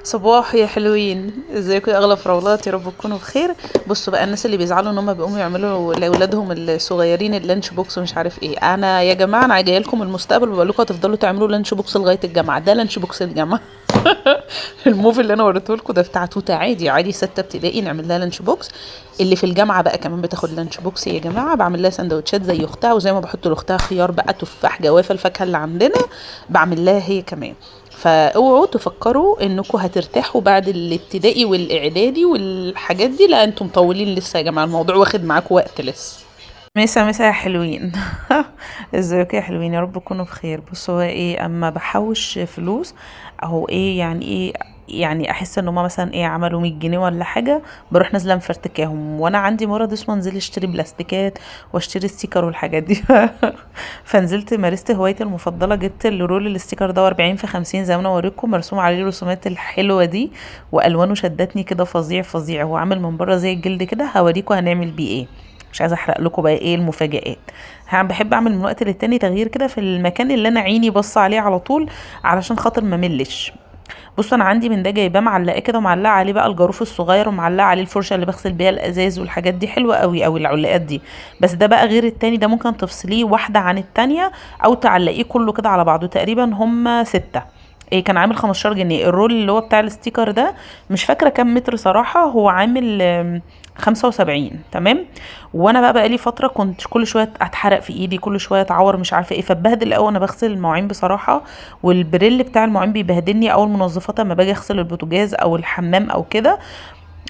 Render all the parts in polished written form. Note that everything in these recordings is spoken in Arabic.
صباح يا حلوين، ازيكم يا اغلى فراولات؟ يا رب تكونوا بخير. بصوا بقى، الناس اللي بيزعلوا ان هم بيقوموا يعملوا لاولادهم الصغيرين اللانش بوكس ومش عارف ايه، انا يا جماعه انا جايه لكم المستقبل وبقول لكم هتفضلوا تعملوا لانش بوكس لغايه الجامعه. ده لانش بوكس الجامعه. الموف اللي انا وريته لكم ده بتاع توته، عادي عادي، 6 ابتدائي نعمل لها لانش بوكس. اللي في الجامعه بقى كمان بتاخد لانش بوكس يا جماعه، بعمل لها سندوتشات زي اختها، وزي ما بحط لاختها خيار بقى، تفاح، جوافه، الفاكهه اللي عندنا بعمل لها هي كمان. فاوعوا تفكروا انكم هترتاحوا بعد الابتدائي والاعدادي والحاجات دي، لا انتم مطولين لسه يا جماعه، الموضوع واخد معاكم وقت لسه. مسا مسا يا حلوين. ازيكم يا حلوين؟ يا رب تكونوا بخير. بصوا هو ايه، اما بحوش فلوس اهو ايه يعني ايه، يعني احس ان هما مثلا ايه عملوا 100 جنيه ولا حاجه، بروح نازله مفرتكاهم، وانا عندي مرض اسمه انزل اشتري بلاستيكات واشتري ستيكر والحاجات دي. فنزلت مارست هوايتي المفضله، جبت الرول الاستيكر ده 40 في 50 زي ما انا اوريكم، مرسوم عليه الرسومات الحلوه دي، والوانه شدتني كده فظيع فظيع. هو عامل من بره زي الجلد كده، هوريكم هنعمل بيه ايه. مش عايزه احرق لكم بقى ايه المفاجآت. بحب اعمل من وقت للتاني تغيير كده في المكان اللي انا عيني بص عليه على طول، علشان خاطر ما ملش. بص انا عندي من ده جايباه معلقاه كده، ومعلقه عليه بقى الجاروف الصغير، ومعلقه عليه الفرشه اللي بغسل بيها الازاز والحاجات دي، حلوه قوي قوي العلاقات دي. بس ده بقى غير التاني، ده ممكن تفصليه واحده عن التانية او تعلقيه كله كده على بعضه، تقريبا هما 6. إيه كان عامل 15 جنيه الرول اللي هو بتاع الستيكر ده. مش فاكرة كام متر صراحة، هو عامل 75. تمام. وانا بقى بقالي فترة كنت كل شوية اتحرق في ايدي، كل شوية اتعور مش عارفة ايه، فبهدل قوي انا بغسل المواعين بصراحة. والبريل بتاع المواعين بيبهدلني، او المنظفات اما باجي اغسل البوتاجاز او الحمام او كده.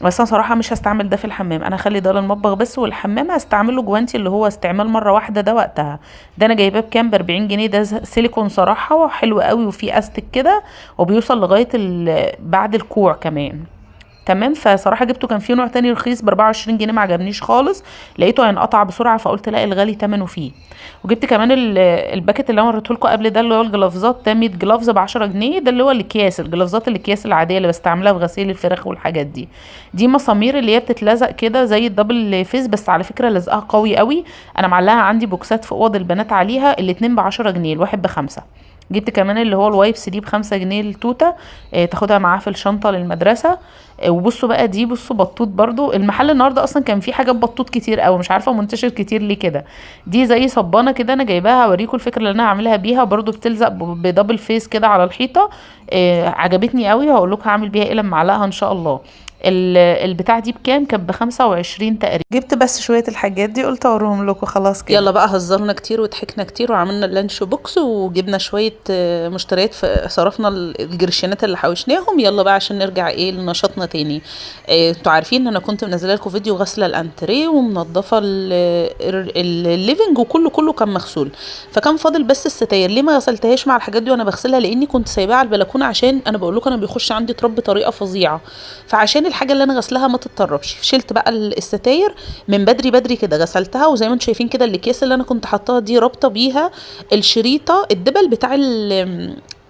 بس انا صراحه مش هستعمل ده في الحمام، انا هخلي ده للمطبخ بس، والحمام هستعمله جوانتي اللي هو استعمال مره واحده ده وقتها. ده انا جايباه بكام؟ ب40 جنيه. ده سيليكون صراحه، وحلو قوي، وفيه استك كده، وبيوصل لغايه بعد الكوع كمان. تمام. فصراحه جبته، كان فيه نوع تاني رخيص ب 24 جنيه، ما عجبنيش خالص، لقيته هينقطع بسرعه، فقلت لا الغالي تمنه فيه. وجبت كمان الباكت اللي انا وريته لكم قبل ده، اللي هو الجلافزات ده، 100 جلافز ب 10 جنيه، ده اللي هو الاكياس، الجلافزات الاكياس العاديه اللي بستعملها في غسيل الفراخ والحاجات دي. دي مسامير اللي هي بتتلزق كده زي الدبل فيس، بس على فكره لزقها قوي قوي. انا معلقها عندي بوكسات في اوض البنات عليها، الاتنين ب10 جنيه، الواحد ب5. جبت كمان اللي هو الوايبس دي ب5 جنيه التوته، تاخدها معاها في الشنطه للمدرسه. وبصوا بقى دي، بصوا بطوط برضو، المحل النهارده اصلا كان فيه حاجات بطوط كتير قوي، مش عارفه منتشر كتير ليه كده. دي زي صبانه كده، انا جايباها اوريكم الفكره اللي انا هعملها بيها، برضو بتلزق بدبل فيس كده على الحيطه. عجبتني قوي، هقول لكم هعمل بيها ايه لما اعلقها ان شاء الله. البتاع دي بكام؟ كانت ب25 تقريبا. جبت بس شويه الحاجات دي، قلت اوريهم لكم خلاص كده. يلا بقى، هزرنا كتير وضحكنا كتير وعملنا اللانش بوكس وجبنا شويه مشتريات، صرفنا الجرشينات اللي حوشناهم. يلا بقى عشان نرجع ايه لنشاطنا تاني. انتوا عارفين ان انا كنت منزله لكم فيديو غسله الانتريه ومنضفه الليفنج، وكله كله كان مغسول. فكان فاضل بس الستاير، ليه ما غسلتهاش مع الحاجات دي وانا بغسلها؟ لاني كنت سايباها على البلكونه، عشان انا بقول لكم انا بيخش عندي تراب بطريقه فظيعه. فعشان الحاجه اللي انا غسلها ما تتطربش، شلت بقى الستاير من بدري بدري كده، غسلتها. وزي ما انتم شايفين كده، الاكياس اللي انا كنت حطاها دي رابطه بيها الشريطه الدبل بتاع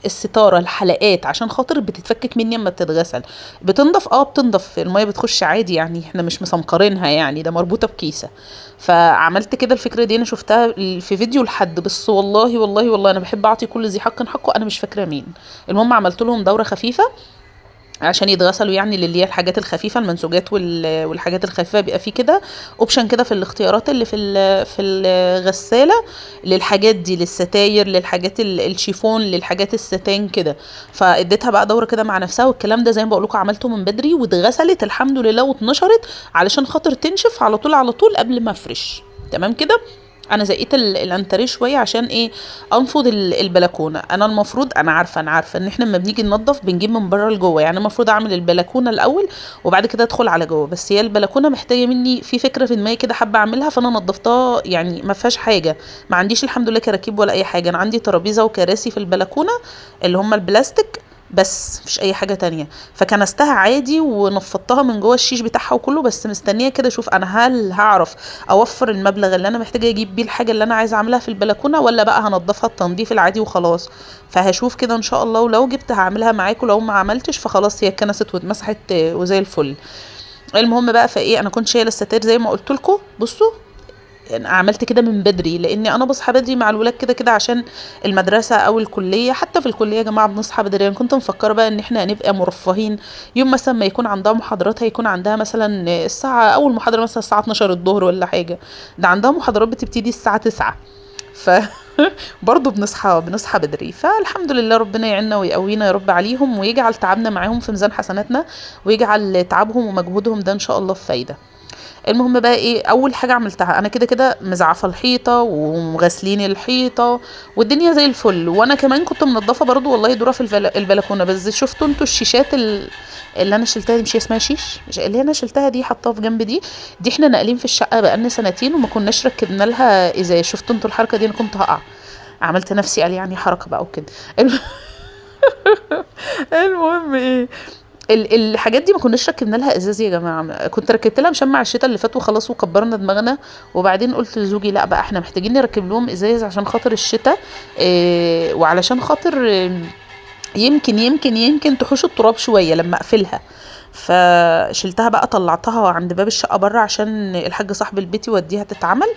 الستاره، الحلقات، عشان خاطر بتتفكك مني اما بتتغسل. بتنضف، بتنضف، الميه بتخش عادي يعني، احنا مش مسمكرينها يعني، ده مربوطه بكيسه. فعملت كده الفكره دي، انا شفتها في فيديو لحد، بس والله والله والله انا بحب اعطي كل ذي حق حقه، انا مش فاكره مين. المهم عملت لهم دوره خفيفه عشان يتغسلوا، يعني اللي هي الحاجات الخفيفه، المنسوجات والحاجات الخفيفه، بيبقى فيه كده اوبشن كده في الاختيارات اللي في الغساله، للحاجات دي، للستاير، للحاجات الشيفون، للحاجات الستان كده. فاديتها بقى دوره كده مع نفسها، والكلام ده زي ما بقول لكم عملته من بدري، واتغسلت الحمد لله واتنشرت، علشان خاطر تنشف على طول على طول قبل ما افرش. تمام كده. انا زقيت الانتريه شويه عشان ايه؟ انفض البلكونه. انا المفروض، انا عارفه ان احنا لما بنيجي ننظف بنجيب من بره لجوه، يعني المفروض اعمل البلكونه الاول وبعد كده ادخل على جوه، بس هي البلكونه محتاجه مني في فكره في دماغي كده، حابه اعملها، فانا نظفتها يعني ما فيهاش حاجه. ما عنديش الحمد لله كراكيب ولا اي حاجه، انا عندي ترابيزه وكراسي في البلكونه اللي هم البلاستيك، بس مفيش اي حاجه تانية. فكنستها عادي ونفضتها من جوه الشيش بتاعها وكله، بس مستنيه كده اشوف انا هل هعرف اوفر المبلغ اللي انا محتاجه اجيب بيه الحاجه اللي انا عايزه اعملها في البلكونه، ولا بقى هنضفها التنظيف العادي وخلاص. فهشوف كده ان شاء الله، ولو جبت هعملها معاكم، لو ما عملتش فخلاص هي اتكنست واتمسحت وزي الفل. المهم بقى فايه، انا كنت شايله الستاير زي ما قلت لكم. بصوا أنا عملت كده من بدري، لاني انا بصحى بدري مع الولاد كده كده عشان المدرسه او الكليه. حتى في الكليه يا جماعه بنصحى بدري. انا كنت مفكره بقى ان احنا هنبقى مرفهين، يوم مثلا ما يكون عندها محاضرات هيكون عندها مثلا الساعه، اول محاضره مثلا الساعه 12 الظهر ولا حاجه، ده عندها محاضرات بتبتدي الساعه 9. ف برضه بنصحى بدري. فالحمد لله ربنا يعيننا ويقوينا يا رب عليهم، ويجعل تعبنا معاهم في ميزان حسناتنا، ويجعل تعبهم ومجهودهم ده ان شاء الله في فايده. المهم بقى ايه، اول حاجه عملتها انا كده كده مزعفه الحيطه ومغسلين الحيطه والدنيا زي الفل، وانا كمان كنت منضفه برضو والله دورة في البلكونه. بس شفتوا انتوا الشيشات اللي انا شلتها دي، مش اسمها شيش، اللي انا شلتها دي حطاها في جنب دي احنا ناقلين في الشقه بقالنا سنتين وما كناش ركبنا لها ازاي. شفتوا انتوا الحركه دي؟ انا كنت هقع، عملت نفسي قال يعني حركه بقى وكده. المهم ايه، الحاجات دي ما كناش ركبنا لها ازاز يا جماعه. كنت ركبت لها مشمع الشتاء اللي فات وخلاص وكبرنا دماغنا. وبعدين قلت لزوجي لا بقى احنا محتاجين نركب لهم ازاز عشان خاطر الشتاء، إيه، وعلشان خاطر يمكن تحوش التراب شويه لما اقفلها. فشلتها بقى، طلعتها عند باب الشقه بره عشان الحاج صاحب البيت يوديها تتعمل.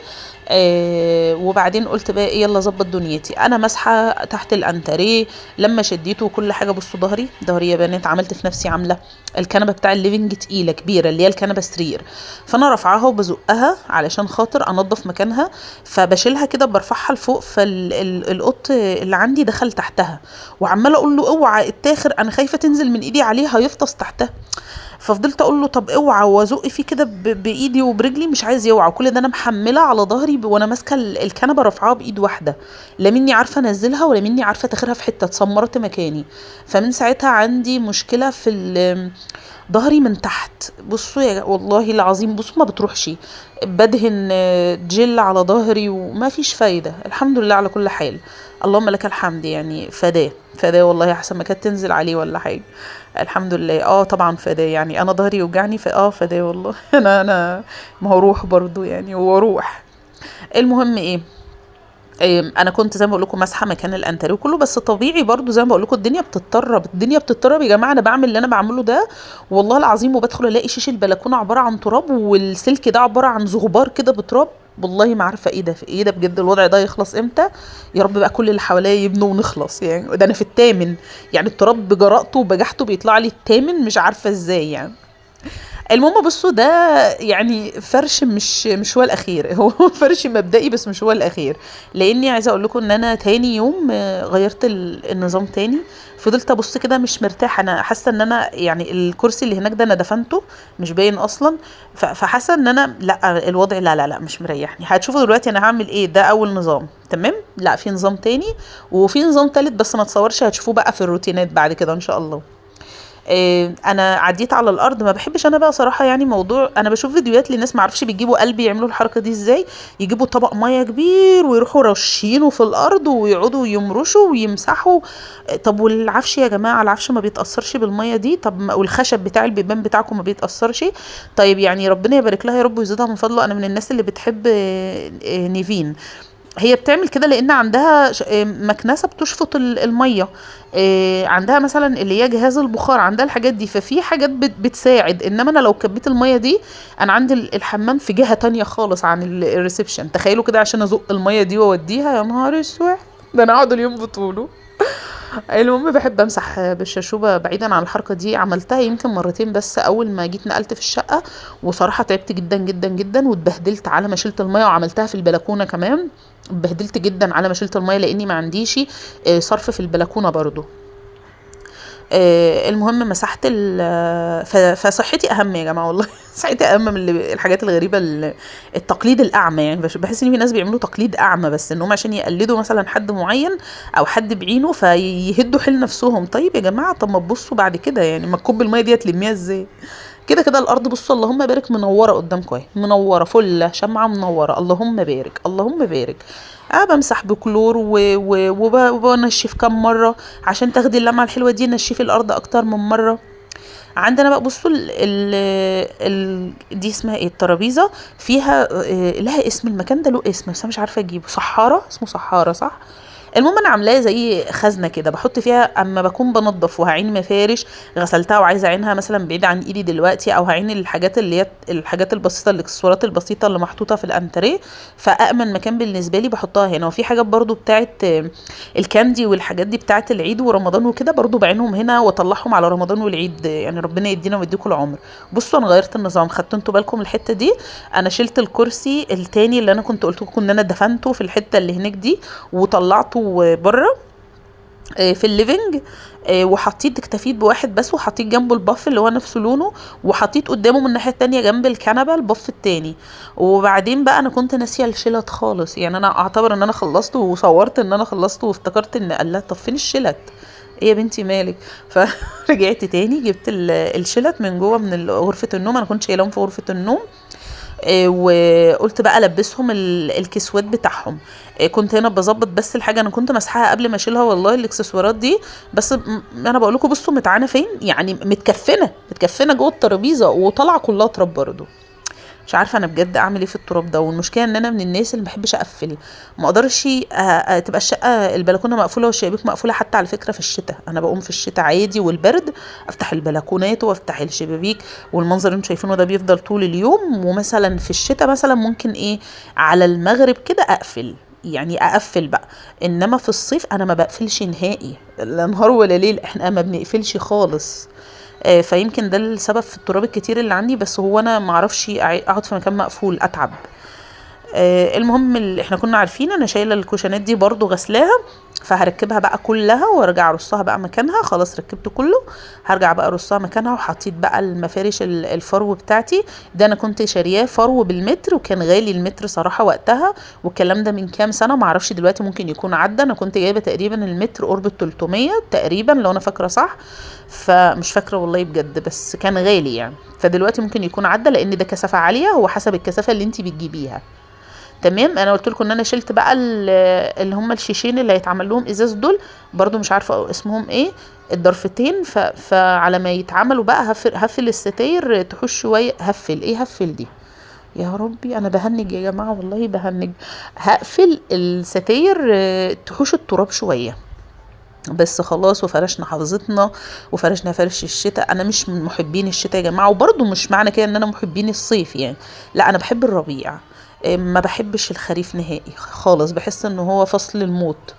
وبعدين قلت بقى ايه، يلا ظبط دنيتي. انا مسحه تحت الانتريه لما شديته وكل حاجه. بصوا ظهري يا بنات، عملت في نفسي عامله الكنبه بتاع الليفنج تقيله كبيره، اللي هي الكنبه سرير، فانا رافعاها وبزقها علشان خاطر انضف مكانها. فبشيلها كده برفعها لفوق، فالقط اللي عندي دخل تحتها، وعماله اقول له اوعى التاخر، انا خايفه تنزل من ايدي عليه هيفطس تحتها. ففضلت اقول له طب اوعى، وازق فيه كده بايدي وبرجلي، مش عايز يوعى. كل ده انا محمله على ظهري وانا ماسكه الكنبه رافعاها بايد واحده، لا مني عارفه انزلها ولا مني عارفه تاخرها في حته، اتسمرت مكاني. فمن ساعتها عندي مشكله في ظهري من تحت. بصوا والله العظيم، بصوا ما بتروحش. بدهن جل على ظهري وما فيش فايده. الحمد لله على كل حال، اللهم لك الحمد. يعني فداه والله، احسن ما كانت تنزل عليه ولا حاجه. الحمد لله. طبعا فداه، يعني انا ظهري يوجعني فداه والله. انا ما هو روح برضو يعني، واروح. المهم ايه، انا كنت زي ما بقول لكم مسحه مكان الانتريه وكله. بس طبيعي برضو زي ما بقول لكم الدنيا بتتطرب يا جماعه. انا بعمل اللي انا بعمله ده والله العظيم، وبدخل الاقي شيش البلكونه عباره عن تراب، والسلك ده عباره عن زغبار كده بتراب. والله ما عارفه ايه ده بجد. الوضع ده يخلص امتى يا رب بقى؟ كل اللي حواليا يبنوا ونخلص يعني. ده انا في الثامن يعني، التراب بجرأته وبجحته بيطلع لي الثامن، مش عارفه ازاي يعني. المهم بصوا، ده يعني فرش مش هو الاخير. هو فرش مبدئي بس مش هو الاخير. لاني عايزه اقول لكم ان انا تاني يوم غيرت النظام تاني. فضلت ابص كده مش مرتاحه، انا حاسه ان انا يعني الكرسي اللي هناك ده انا دفنته مش باين اصلا. فحاسه ان انا لا، الوضع لا مش مريحني. هتشوفوا دلوقتي انا هعمل ايه. ده اول نظام تمام، لا في نظام تاني وفي نظام تالت بس ما تصورش، هتشوفوه بقى في الروتينات بعد كده ان شاء الله. انا عديت على الارض. ما بحبش انا بقى صراحه يعني موضوع، انا بشوف فيديوهات لناس ما اعرفش بيجيبوا قلب يعملوا الحركه دي ازاي. يجيبوا طبق ميه كبير ويروحوا رشينه في الارض ويقعدوا يمرشوا ويمسحوا. طب والعفش يا جماعه، العفش ما بيتاثرش بالميه دي؟ طب والخشب بتاع البيبان بتاعكم ما بيتاثرش؟ طيب يعني ربنا يبارك لها يا رب ويزيدها من فضله. انا من الناس اللي بتحب نيفين. هي بتعمل كده لان عندها مكنسه بتشفط الميه. عندها مثلا اللي هي جهاز البخار، عندها الحاجات دي. ففي حاجات بتساعد. انما انا لو كبيت الميه دي، انا عندي الحمام في جهه تانية خالص عن الريسبشن. تخيلوا كده عشان ازق الميه دي واوديها، يا نهار اسود، ده انا اقعد اليوم بطوله. المهم بحب امسح بالشاشوبه بعيدا عن الحركه دي. عملتها يمكن مرتين بس اول ما جيت نقلت في الشقه، وصراحه تعبت جدا جدا جدا واتبهدلت على ما شلت الميه. وعملتها في البلكونه كمان، اتبهدلت جدا على ما شلت الميه لاني ما عنديش صرف في البلكونه برضو. المهم مسحت فصحتي اهم يا جماعه والله. صحتي اهم من الحاجات الغريبه، التقليد الاعمى يعني. بحس ان في ناس بيعملوا تقليد اعمى بس انهم عشان يقلدوا مثلا حد معين او حد بعينه فيهدوا حيل نفسهم. طيب يا جماعه، طب ما تبصوا بعد كده يعني، ما تكب الميه دي تلميها ازاي؟ كده كده الارض بصوا اللهم بارك منوره قدامكم اهي، منوره فله شمعه منوره، اللهم بارك اللهم بارك. بمسح بكلور وبنشف كم مره عشان تاخدي اللمعه الحلوه دي. نشفي الارض اكتر من مره. عندنا بقى بصوا دي اسمها ايه، الترابيزه فيها لها اسم. المكان ده له اسم بس انا مش عارفه اجيبه. صحاره، اسمه صحاره صح. المهم انا عاملاه زي خزنه كده بحط فيها اما بكون بنضف وهعين مفارش غسلتها وعايزه اعينها مثلا بعيد عن ايدي دلوقتي، او هعين الحاجات اللي هي الحاجات البسيطه الاكسسوارات البسيطه اللي محطوطه في الانتريه، فامن مكان بالنسبه لي بحطها هنا. وفي حاجات برضو بتاعت الكاندي والحاجات دي بتاعت العيد ورمضان وكده برضو بعينهم هنا واطلعهم على رمضان والعيد، يعني ربنا يدينا ويديكم العمر. بصوا انا غيرت النظام، خدتوا انتوا بالكم الحته دي؟ انا شلت الكرسي التاني اللي انا كنت قلت لكم ان انا دفنته في الحته اللي هناك دي وطلعته بره في الليفنج، وحطيت اكتفيت بواحد بس، وحطيت جنبه الباف اللي هو نفس لونه، وحطيت قدامه من الناحيه التانية جنب الكنبه الباف التاني. وبعدين بقى انا كنت ناسيه الشلت خالص، يعني انا اعتبر ان انا خلصت وصورت ان انا خلصت وافتكرت ان قال لها طب فين الشلت، ايه يا بنتي مالك؟ فرجعت تاني جبت الشلت من جوه من غرفه النوم، انا كنت شايلهم في غرفه النوم. وقلت بقى البسهم الكسوات بتاعهم. كنت هنا بظبط بس الحاجه انا كنت مسحها قبل ما اشيلها والله الاكسسوارات دي، بس انا بقول لكم بصوا متعانه فين، يعني متكفنه جوه الترابيزه وطالعه كلها تراب برضو. مش عارفه انا بجد اعمل ايه في التراب ده. والمشكله ان انا من الناس اللي ما بحبش اقفل، ما اقدرش تبقى الشقه البلكونه مقفوله والشبابيك مقفوله. حتى على فكره في الشتاء انا بقوم في الشتاء عادي والبرد افتح البلكونات وافتح الشبابيك، والمنظر اللي انتم شايفينه ده بيفضل طول اليوم. ومثلا في الشتاء مثلا ممكن ايه على المغرب كده اقفل، يعني اقفل بقى. انما في الصيف انا ما بقفلش نهائي، لا نهار ولا ليل، احنا ما بنقفلش خالص. فيمكن ده السبب في التراب الكتير اللي عندي، بس هو انا معرفش اقعد في مكان مقفول اتعب. المهم احنا كنا عارفين انا شايله الكوشنات دي برضو غسلاها، فهركبها بقى كلها وارجع ارصها بقى مكانها. خلاص ركبت كله، هرجع بقى ارصها مكانها. وحطيت بقى المفارش الفرو بتاعتي ده، انا كنت شارياه فرو بالمتر وكان غالي المتر صراحه وقتها، والكلام ده من كام سنه معرفش دلوقتي ممكن يكون عدى. انا كنت جايبه تقريبا المتر قرب 300 تقريبا لو انا فاكره صح، فمش فاكره والله بجد، بس كان غالي يعني. فدلوقتي ممكن يكون عدى لان ده كثافه عاليه، هو حسب الكثافه اللي انت بتجيبيها. تمام. انا قلت لكم ان انا شلت بقى اللي هم الشيشين اللي هيتعمل لهم ازاز دول، برضو مش عارفه اسمهم ايه، الضرفتين. فعلى ما يتعملوا بقى هفل الستاير تحوش شويه. هفل ايه هفل دي يا ربي، انا بهنج يا جماعه والله بهنج. هقفل الستاير تحوش التراب شويه بس. خلاص وفرشنا حافظتنا وفرشنا فرش الشتاء. انا مش من محبين الشتاء يا جماعه، وبرضو مش معنى كده ان انا محبين الصيف يعني، لا انا بحب الربيع. ما بحبش الخريف نهائي خالص، بحس ان هو فصل الموت.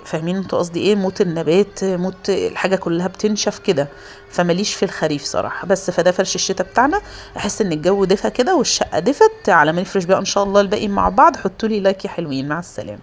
فاهمين انتوا قصدي ايه؟ موت النبات، موت الحاجه كلها بتنشف كده. فماليش في الخريف صراحه. بس فده فرش الشتاء بتاعنا. احس ان الجو دفى كده والشقه دفت. على ما نفرش بقى ان شاء الله الباقي مع بعض. حطوا لي لايك يا حلوين، مع السلامه.